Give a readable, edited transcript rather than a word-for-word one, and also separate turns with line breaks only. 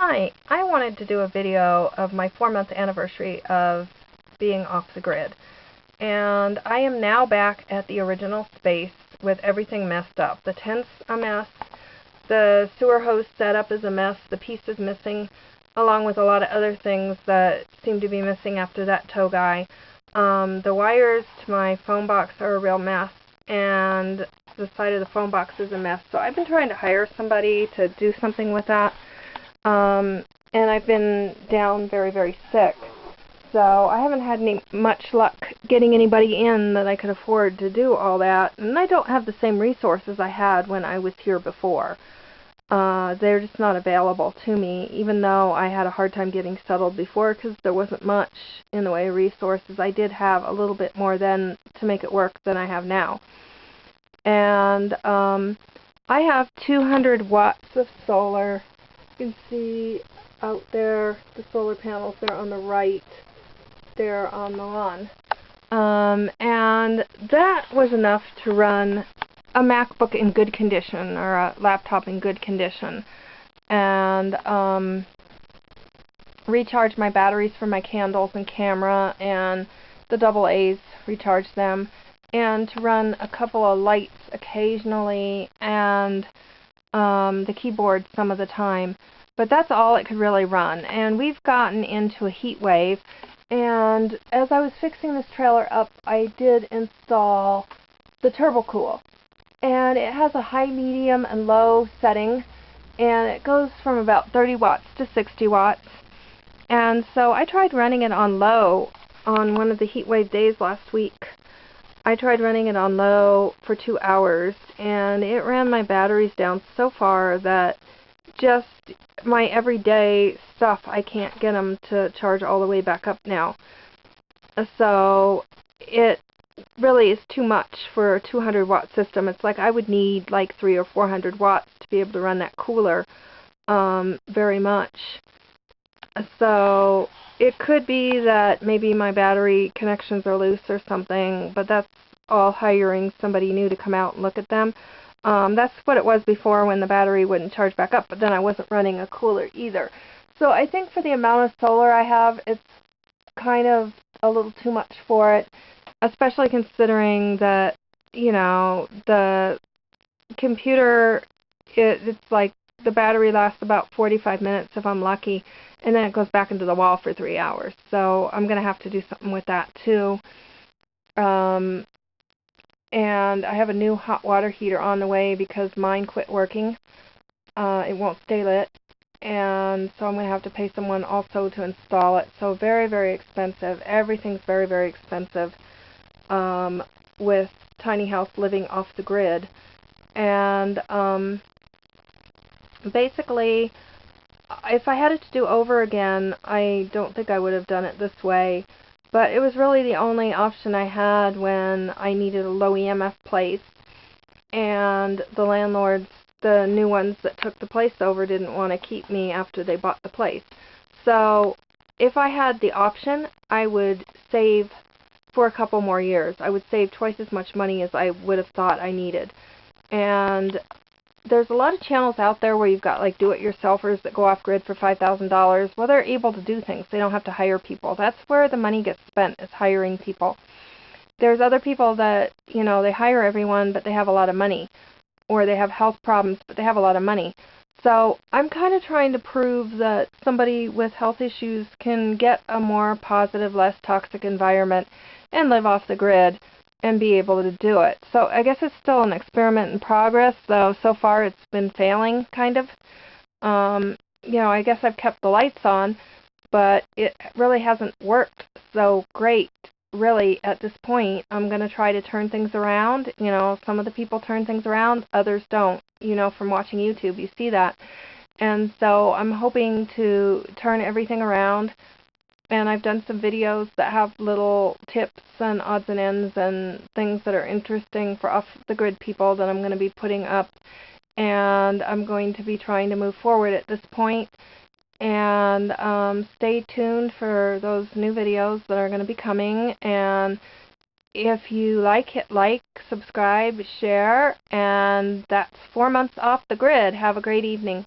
Hi, I wanted to do a video of my 4-month anniversary of being off the grid. And I am now back at the original space with everything messed up. The tent's a mess, the sewer hose setup is a mess, the piece is missing, along with a lot of other things that seem to be missing after that tow guy. The wires to my phone box are a real mess, and the side of the phone box is a mess. So I've been trying to hire somebody to do something with that. And I've been down very, very sick. So I haven't had much luck getting anybody in that I could afford to do all that. And I don't have the same resources I had when I was here before. They're just not available to me, even though I had a hard time getting settled before because there wasn't much in the way of resources. I did have a little bit more then to make it work than I have now. And I have 200 watts of solar. You can see out there the solar panels there on the right, there on the lawn. And that was enough to run a MacBook in good condition, or a laptop in good condition, and recharge my batteries for my candles and camera, and the AA's, recharge them, and to run a couple of lights occasionally, and the keyboard some of the time. But that's all it could really run. And we've gotten into a heat wave, and as I was fixing this trailer up, I did install the TurboCool. And it has a high, medium, and low setting, and it goes from about 30 watts to 60 watts. And so I tried running it on low on one of the heat wave days last week. I tried running it on low for 2 hours, and it ran my batteries down so far that just my everyday stuff, I can't get them to charge all the way back up now. So it really is too much for a 200 watt system. It's like I would need like 300 or 400 watts to be able to run that cooler very much. So it could be that maybe my battery connections are loose or something, but that's all hiring somebody new to come out and look at them. That's what it was before when the battery wouldn't charge back up, but then I wasn't running a cooler either. So I think for the amount of solar I have, it's kind of a little too much for it, especially considering that, you know, the computer, it's like the battery lasts about 45 minutes if I'm lucky, and then it goes back into the wall for 3 hours. So I'm going to have to do something with that too. And I have a new hot water heater on the way because mine quit working. It won't stay lit, and so I'm going to have to pay someone also to install it. So very, very expensive. Everything's very, very expensive with tiny house living off the grid. And basically, if I had it to do over again, I don't think I would have done it this way. But it was really the only option I had when I needed a low EMF place, and the landlords, the new ones that took the place over, didn't want to keep me after they bought the place. So if I had the option, I would save for a couple more years. I would save twice as much money as I would have thought I needed. And there's a lot of channels out there where you've got like do-it-yourselfers that go off-grid for $5,000. Well, they're able to do things. They don't have to hire people. That's where the money gets spent, is hiring people. There's other people that, you know, they hire everyone, but they have a lot of money. Or they have health problems, but they have a lot of money. So I'm kind of trying to prove that somebody with health issues can get a more positive, less toxic environment and live off the grid and be able to do it. So I guess it's still an experiment in progress, though so far it's been failing, kind of. You know, I guess I've kept the lights on, but it really hasn't worked so great, really, at this point. I'm going to try to turn things around. You know, some of the people turn things around, others don't. You know, from watching YouTube, you see that. And so I'm hoping to turn everything around. And I've done some videos that have little tips and odds and ends and things that are interesting for off-the-grid people that I'm going to be putting up. And I'm going to be trying to move forward at this point. And stay tuned for those new videos that are going to be coming. And if you like, hit like, subscribe, share. And that's 4 months off the grid. Have a great evening.